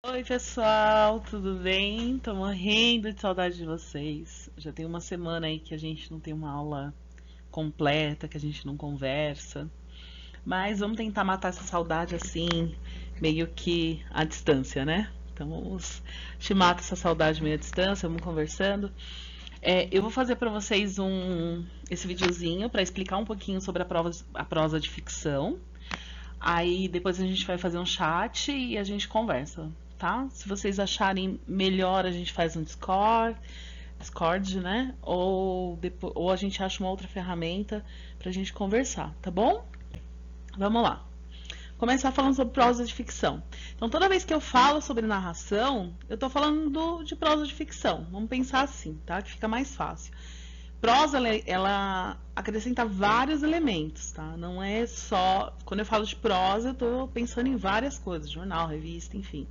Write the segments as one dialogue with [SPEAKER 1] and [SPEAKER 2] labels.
[SPEAKER 1] Oi, pessoal, tudo bem? Tô morrendo de saudade de vocês. Já tem uma semana aí que a gente não tem uma aula completa, que a gente não conversa. Mas vamos tentar matar essa saudade assim, meio que à distância, né? Então a gente mata essa saudade meio à distância, vamos conversando. Eu vou fazer para vocês esse videozinho para explicar um pouquinho sobre a prosa de ficção. Aí depois a gente vai fazer um chat e a gente conversa, tá? Se vocês acharem melhor, a gente faz um Discord, né? Ou a gente acha uma outra ferramenta pra gente conversar, tá bom? Vamos lá. Começar falando sobre prosa de ficção. Então, toda vez que eu falo sobre narração, eu tô falando de prosa de ficção. Vamos pensar assim, tá? Que fica mais fácil. Prosa, ela acrescenta vários elementos, tá? Não é só. Quando eu falo de prosa, eu tô pensando em várias coisas, jornal, revista, enfim.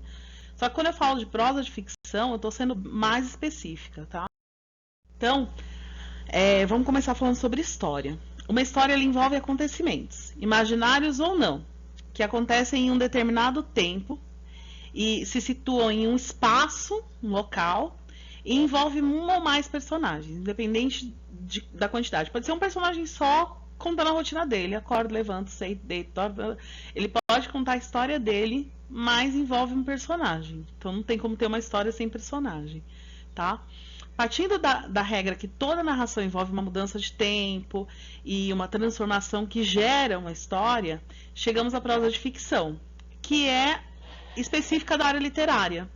[SPEAKER 1] Só que quando eu falo de prosa de ficção, eu tô sendo mais específica, tá? Então, vamos começar falando sobre história. Uma história ela envolve acontecimentos, imaginários ou não, que acontecem em um determinado tempo e se situam em um espaço, um local, e envolve um ou mais personagens, independente da quantidade. Pode ser um personagem só contando a rotina dele, acorda, levanta, sei, deita. Ele pode contar a história dele, mas envolve um personagem. Então não tem como ter uma história sem personagem, tá? Partindo da regra que toda narração envolve uma mudança de tempo e uma transformação que gera uma história, chegamos à prosa de ficção, que é específica da área literária.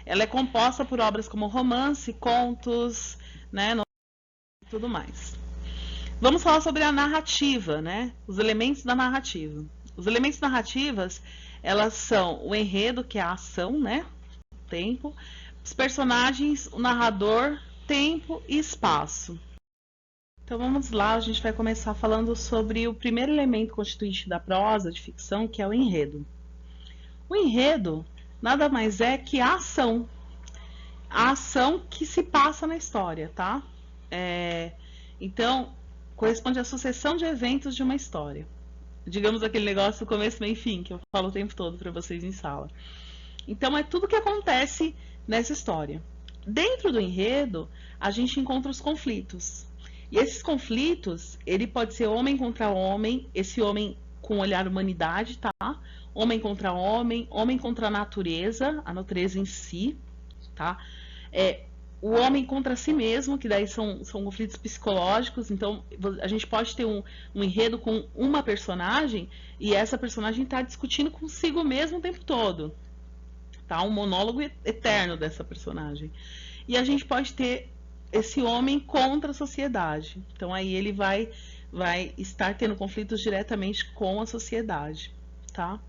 [SPEAKER 1] Ela é composta por obras como romance, contos, né, e tudo mais. Vamos falar sobre a narrativa, né? Os elementos da narrativa. Os elementos narrativas, elas são o enredo, que é a ação, né? O tempo, os personagens, o narrador, tempo e espaço. Então vamos lá, a gente vai começar falando sobre o primeiro elemento constituinte da prosa de ficção, que é o enredo. O enredo nada mais é que a ação que se passa na história, tá? Então, corresponde à sucessão de eventos de uma história. Digamos aquele negócio do começo, meio e fim, que eu falo o tempo todo para vocês em sala. Então, é tudo que acontece nessa história. Dentro do enredo, a gente encontra os conflitos. E esses conflitos, ele pode ser homem contra homem, esse homem com olhar humanidade, tá? Homem contra homem, homem contra a natureza em si, tá? O homem contra si mesmo, que daí são conflitos psicológicos. Então a gente pode ter um enredo com uma personagem e essa personagem está discutindo consigo mesmo o tempo todo, tá? Um monólogo eterno dessa personagem. E a gente pode ter esse homem contra a sociedade. Então aí ele vai estar tendo conflitos diretamente com a sociedade, tá?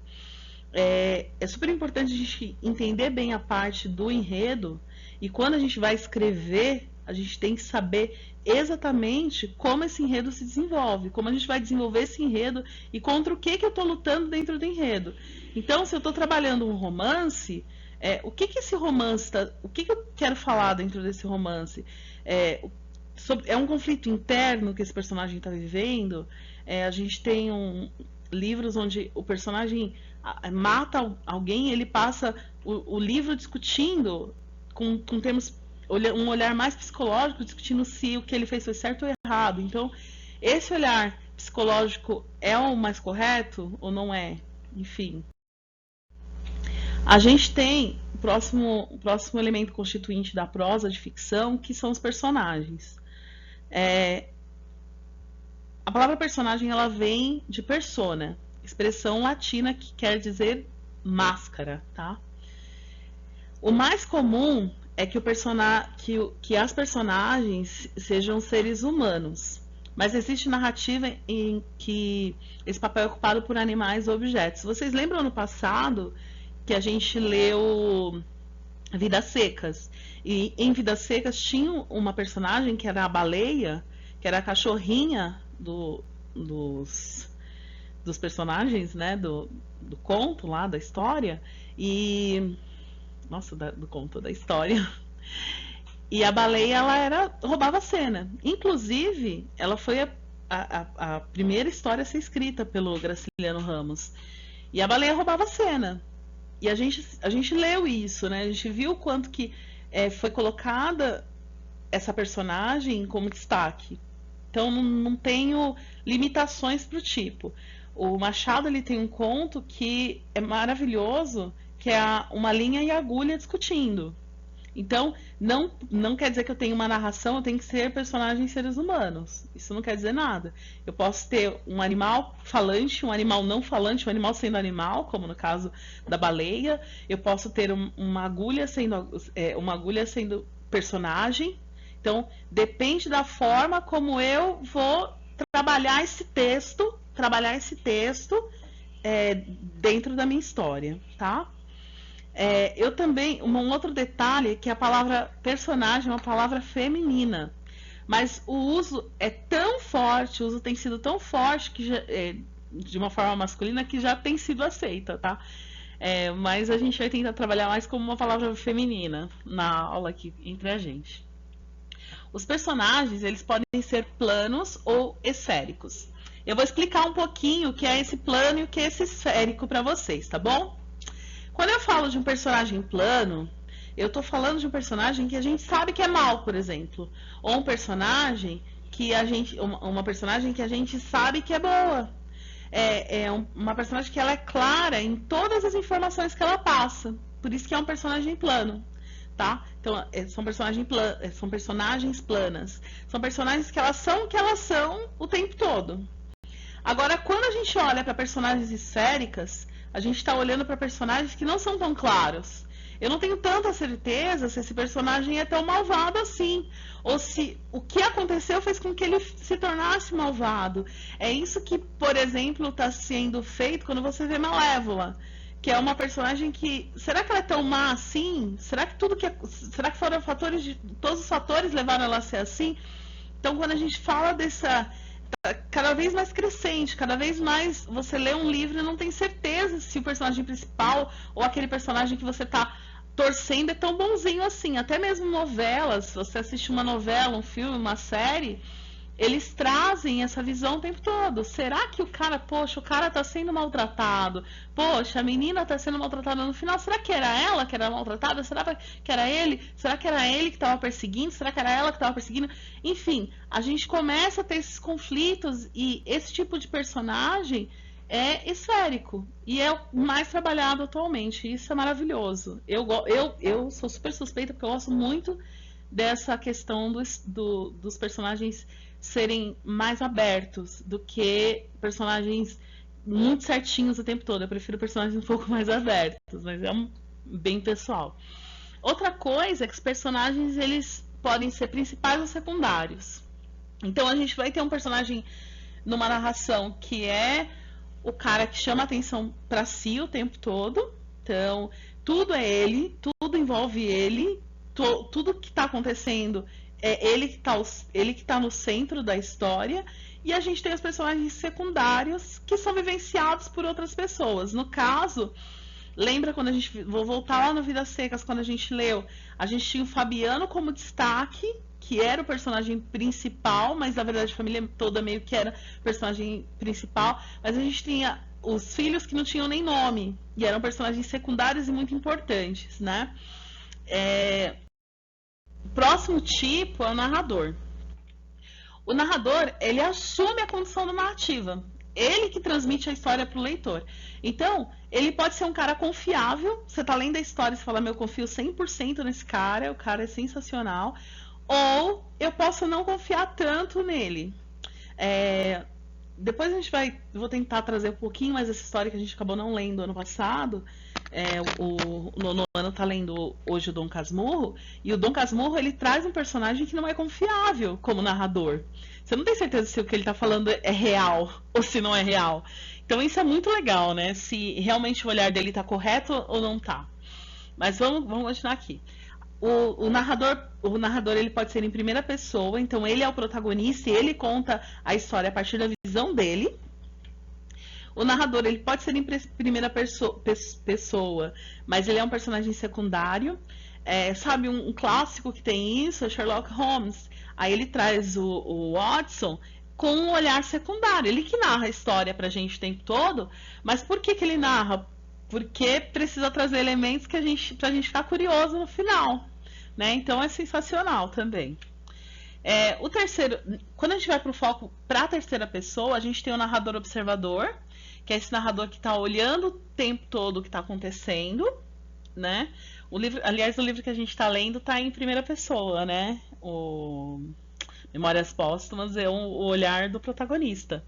[SPEAKER 1] É super importante a gente entender bem a parte do enredo, e quando a gente vai escrever, a gente tem que saber exatamente como esse enredo se desenvolve, como a gente vai desenvolver esse enredo e contra o que eu estou lutando dentro do enredo. Então, se eu estou trabalhando um romance, o que esse romance o que eu quero falar dentro desse romance? É um conflito interno que esse personagem está vivendo. A gente tem livros onde o personagem mata alguém, ele passa o livro discutindo com termos, um olhar mais psicológico, discutindo se o que ele fez foi certo ou errado. Então, esse olhar psicológico é o mais correto ou não é? Enfim. A gente tem o próximo elemento constituinte da prosa de ficção, que são os personagens. A palavra personagem ela vem de persona, expressão latina que quer dizer máscara, tá? O mais comum é que as personagens sejam seres humanos, mas existe narrativa em que esse papel é ocupado por animais ou objetos. Vocês lembram no passado que a gente leu Vidas Secas? E em Vidas Secas tinha uma personagem que era a baleia, que era a cachorrinha dos personagens, né, do conto lá, da história, e nossa, do conto da história. E a baleia, roubava a cena. Inclusive, ela foi a primeira história a ser escrita pelo Graciliano Ramos. E a baleia roubava a cena. E a gente leu isso, né? A gente viu o quanto que foi colocada essa personagem como destaque. Então não tenho limitações para o tipo. O Machado ele tem um conto que é maravilhoso, que é uma linha e agulha discutindo. Então, não quer dizer que eu tenho uma narração, eu tenho que ser personagens seres humanos. Isso não quer dizer nada. Eu posso ter um animal falante, um animal não falante, um animal sendo animal, como no caso da baleia. Eu posso ter uma agulha sendo personagem. Então, depende da forma como eu vou trabalhar esse texto dentro da minha história, tá? Eu também, um outro detalhe é que a palavra personagem é uma palavra feminina, mas o uso é tão forte, o uso tem sido tão forte que de uma forma masculina que já tem sido aceita, tá? Mas a gente vai tentar trabalhar mais como uma palavra feminina na aula aqui entre a gente. Os personagens, eles podem ser planos ou esféricos. Eu vou explicar um pouquinho o que é esse plano e o que é esse esférico para vocês, tá bom? Quando eu falo de um personagem plano, eu tô falando de um personagem que a gente sabe que é mal, por exemplo. Ou um personagem uma personagem que a gente sabe que é boa. Uma personagem que ela é clara em todas as informações que ela passa. Por isso que é um personagem plano, tá? Então, são personagens planas. São personagens que elas são o que elas são o tempo todo. Agora, quando a gente olha para personagens esféricas, a gente está olhando para personagens que não são tão claros. Eu não tenho tanta certeza se esse personagem é tão malvado assim, ou se o que aconteceu fez com que ele se tornasse malvado. É isso que, por exemplo, está sendo feito quando você vê Malévola, que é uma personagem que, será que ela é tão má assim? Será que foram todos os fatores levaram ela a ser assim? Então, quando a gente fala cada vez mais crescente, cada vez mais você lê um livro e não tem certeza se o personagem principal ou aquele personagem que você está torcendo é tão bonzinho assim. Até mesmo novelas, se você assiste uma novela, um filme, uma série, eles trazem essa visão o tempo todo. Será que o cara tá sendo maltratado? Poxa, a menina tá sendo maltratada no final. Será que era ela que era maltratada? Será que era ele? Será que era ele que estava perseguindo? Será que era ela que estava perseguindo? Enfim, a gente começa a ter esses conflitos e esse tipo de personagem é esférico e é o mais trabalhado atualmente. Isso é maravilhoso. Eu sou super suspeita porque eu gosto muito dessa questão dos personagens serem mais abertos do que personagens muito certinhos o tempo todo. Eu prefiro personagens um pouco mais abertos, mas é bem pessoal. Outra coisa é que os personagens eles podem ser principais ou secundários. Então a gente vai ter um personagem numa narração que é o cara que chama atenção para si o tempo todo. Então tudo é ele, tudo envolve ele, tudo que está acontecendo é ele que tá no centro da história, e a gente tem os personagens secundários que são vivenciados por outras pessoas. No caso, lembra quando vou voltar lá no Vidas Secas, quando a gente leu, a gente tinha o Fabiano como destaque, que era o personagem principal, mas na verdade a família toda meio que era personagem principal, mas a gente tinha os filhos que não tinham nem nome, e eram personagens secundários e muito importantes, né? O próximo tipo é o narrador. O narrador, ele assume a condição da narrativa. Ele que transmite a história para o leitor. Então, ele pode ser um cara confiável. Você está lendo a história e você fala, eu confio 100% nesse cara, o cara é sensacional. Ou eu posso não confiar tanto nele. Depois vou tentar trazer um pouquinho mais essa história que a gente acabou não lendo ano passado. O nono ano tá lendo hoje o Dom Casmurro, e o Dom Casmurro ele traz um personagem que não é confiável como narrador. Você não tem certeza se o que ele tá falando é real ou se não é real. Então isso é muito legal, né? Se realmente o olhar dele tá correto ou não tá. Mas vamos continuar aqui. O narrador ele pode ser em primeira pessoa, então ele é o protagonista e ele conta a história a partir da visão dele. O narrador ele pode ser em primeira pessoa, mas ele é um personagem secundário. Sabe, um clássico que tem isso é Sherlock Holmes. Aí ele traz o Watson com um olhar secundário. Ele que narra a história pra gente o tempo todo, mas por que ele narra? porque precisa trazer elementos que pra gente ficar curioso no final, né? Então é sensacional também. O terceiro, quando a gente vai para o foco para a terceira pessoa, a gente tem o narrador observador, que é esse narrador que está olhando o tempo todo o que está acontecendo, né? O livro, aliás, o livro que a gente está lendo está em primeira pessoa, né? O Memórias Póstumas é o olhar do protagonista.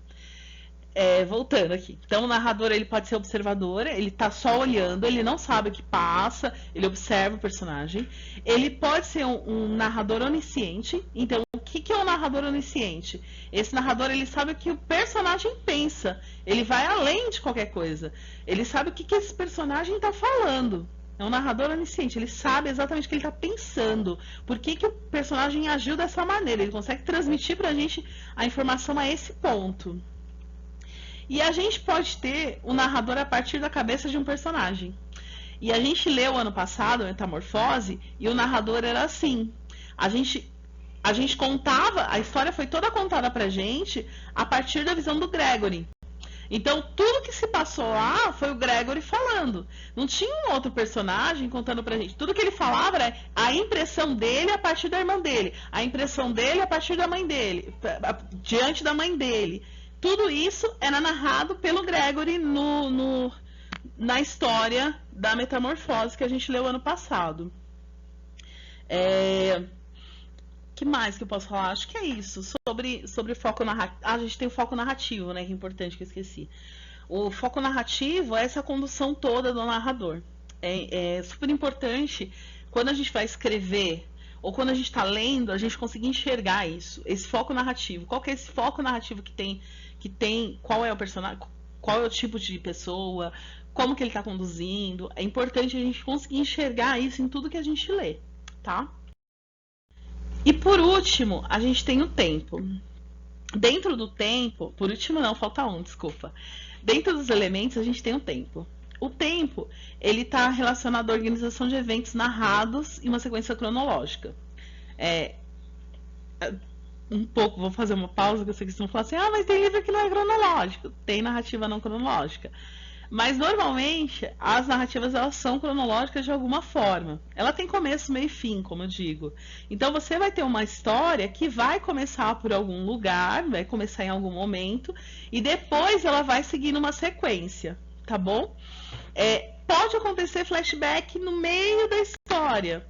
[SPEAKER 1] Voltando aqui. Então o narrador ele pode ser observador, ele tá só olhando, ele não sabe o que passa, ele observa o personagem. Ele pode ser um narrador onisciente. Então o que é um narrador onisciente? Esse narrador ele sabe o que o personagem pensa. Ele vai além de qualquer coisa. Ele sabe o que esse personagem está falando. É um narrador onisciente, ele sabe exatamente o que ele está pensando. Por que o personagem agiu dessa maneira? Ele consegue transmitir pra gente a informação a esse ponto. E a gente pode ter o narrador a partir da cabeça de um personagem. E a gente leu ano passado, Metamorfose, e o narrador era assim. A gente contava, a história foi toda contada pra gente a partir da visão do Gregory. Então, tudo que se passou lá foi o Gregory falando. Não tinha um outro personagem contando pra gente. Tudo que ele falava era a impressão dele a partir da irmã dele, a impressão dele a partir da mãe dele, diante da mãe dele. Tudo isso era narrado pelo Gregory na história da Metamorfose que a gente leu ano passado. Que mais que eu posso falar? Acho que é isso. Sobre o foco narrativo. A gente tem o foco narrativo, né? Que é importante, que eu esqueci. O foco narrativo é essa condução toda do narrador. É super importante quando a gente vai escrever ou quando a gente está lendo, a gente conseguir enxergar isso, esse foco narrativo. Qual que é esse foco narrativo que tem, qual é o personagem, qual é o tipo de pessoa, como que ele está conduzindo. É importante a gente conseguir enxergar isso em tudo que a gente lê, tá? E por último, a gente tem o tempo. Dentro do tempo, por último não, falta um, desculpa. Dentro dos elementos, a gente tem o tempo. O tempo, ele está relacionado à organização de eventos narrados em uma sequência cronológica. Vou fazer uma pausa, que eu sei que vocês vão falar assim, mas tem livro que não é cronológico. Tem narrativa não cronológica. Mas, normalmente, as narrativas elas são cronológicas de alguma forma. Ela tem começo, meio e fim, como eu digo. Então, você vai ter uma história que vai começar por algum lugar, vai começar em algum momento, e depois ela vai seguir numa sequência, tá bom? Pode acontecer flashback no meio da história.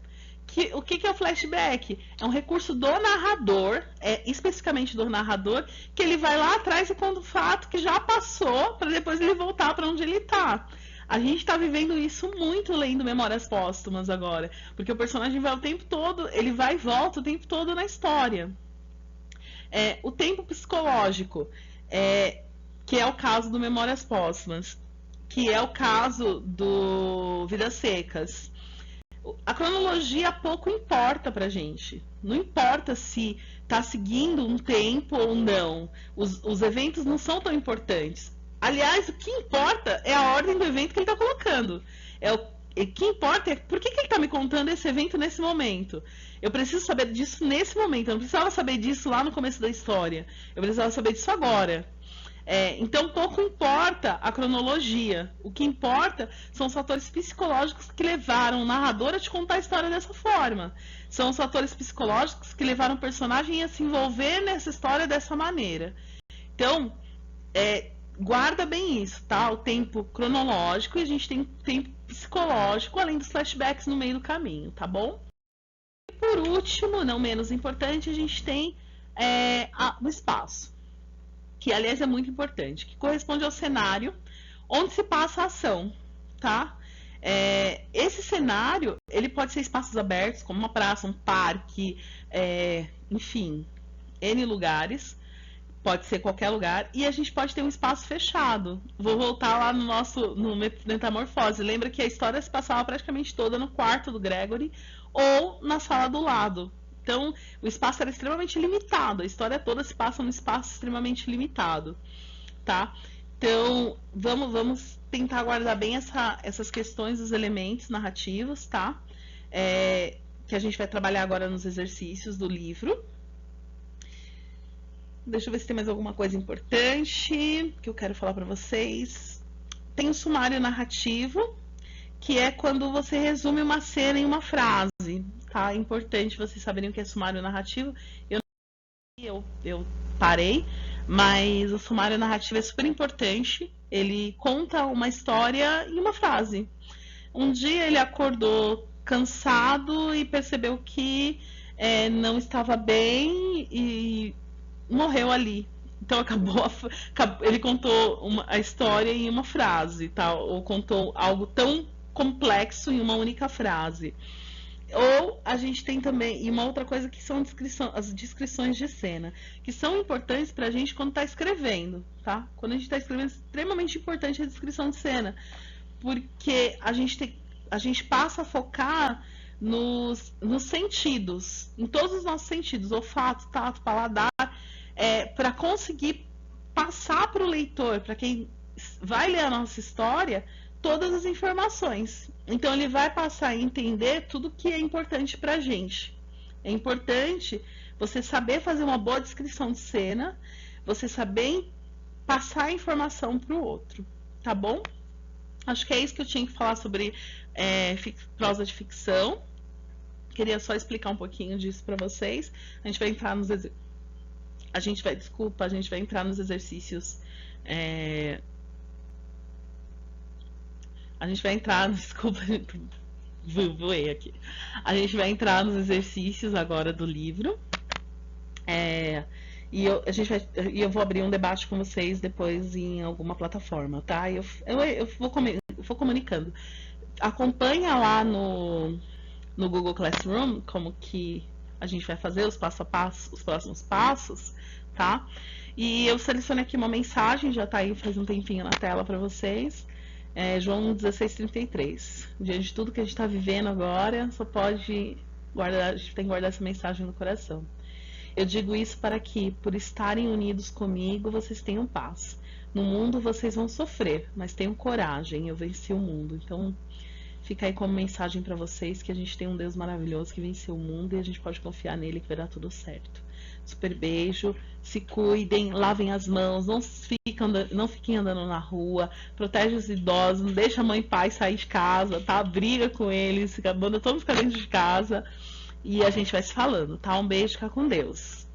[SPEAKER 1] O que é o flashback? É um recurso do narrador, especificamente do narrador, que ele vai lá atrás e conta o fato que já passou, para depois ele voltar para onde ele está. A gente está vivendo isso muito lendo Memórias Póstumas agora, porque o personagem vai o tempo todo, ele vai e volta o tempo todo na história. O tempo psicológico, que é o caso do Memórias Póstumas, que é o caso do Vidas Secas. A cronologia pouco importa pra gente. Não importa se tá seguindo um tempo ou não. Os eventos não são tão importantes. Aliás, o que importa é a ordem do evento que ele tá colocando. O que importa é por que ele tá me contando esse evento nesse momento. Eu preciso saber disso nesse momento. Eu não precisava saber disso lá no começo da história. Eu precisava saber disso agora. Então, pouco importa a cronologia. O que importa são os fatores psicológicos que levaram o narrador a te contar a história dessa forma. São os fatores psicológicos que levaram o personagem a se envolver nessa história dessa maneira. Então, guarda bem isso, tá? O tempo cronológico e a gente tem o tempo psicológico, além dos flashbacks no meio do caminho, tá bom? E por último, não menos importante, a gente tem o espaço. Que aliás é muito importante, que corresponde ao cenário onde se passa a ação, tá? Esse cenário, ele pode ser espaços abertos, como uma praça, um parque, enfim, N lugares, pode ser qualquer lugar, e a gente pode ter um espaço fechado. Vou voltar lá no Metamorfose. Lembra que a história se passava praticamente toda no quarto do Gregory ou na sala do lado. Então, o espaço era extremamente limitado. A história toda se passa num espaço extremamente limitado, tá? Então, vamos tentar guardar bem essas questões dos elementos narrativos, tá? Que a gente vai trabalhar agora nos exercícios do livro. Deixa eu ver se tem mais alguma coisa importante que eu quero falar para vocês. tem o sumário narrativo, que é quando você resume uma cena em uma frase, tá? É importante vocês saberem o que é sumário narrativo. Eu parei, mas o sumário narrativo é super importante. Ele conta uma história em uma frase. Um dia ele acordou cansado e percebeu que não estava bem e morreu ali. Então ele contou a história em uma frase, tá? Ou contou algo tão complexo em uma única frase. Ou a gente tem também, e uma outra coisa que são as descrições de cena, que são importantes pra gente quando tá escrevendo, tá? Quando a gente tá escrevendo, é extremamente importante a descrição de cena, porque a gente passa a focar nos sentidos, em todos os nossos sentidos, olfato, tato, paladar, para conseguir passar para o leitor, para quem vai ler a nossa história, todas as informações. Então ele vai passar a entender tudo que é importante para a gente. É importante você saber fazer uma boa descrição de cena, você saber passar a informação para o outro, tá bom? Acho que é isso que eu tinha que falar sobre prosa de ficção. Queria só explicar um pouquinho disso para vocês. A gente vai entrar nos a gente vai entrar nos exercícios. A gente vai entrar, desculpa, voei aqui. A gente vai entrar nos exercícios agora do livro. Eu vou abrir um debate com vocês depois em alguma plataforma, tá? Eu vou comunicando. Acompanha lá no Google Classroom como que a gente vai fazer os passo a passo, os próximos passos, tá? E eu selecionei aqui uma mensagem, já tá aí faz um tempinho na tela para vocês. João 16:33. Diante de tudo que a gente está vivendo agora, só pode guardar, a gente tem que guardar essa mensagem no coração. Eu digo isso para que, por estarem unidos comigo, vocês tenham paz. No mundo vocês vão sofrer, mas tenham coragem, eu venci o mundo. Então, fica aí como mensagem para vocês que a gente tem um Deus maravilhoso que venceu o mundo e a gente pode confiar nele que vai dar tudo certo. Super beijo, se cuidem, lavem as mãos, não fiquem andando na rua, protege os idosos, não deixa a mãe e pai sair de casa, tá? Briga com eles, manda todos ficar dentro de casa e a gente vai se falando, tá? Um beijo, fica com Deus.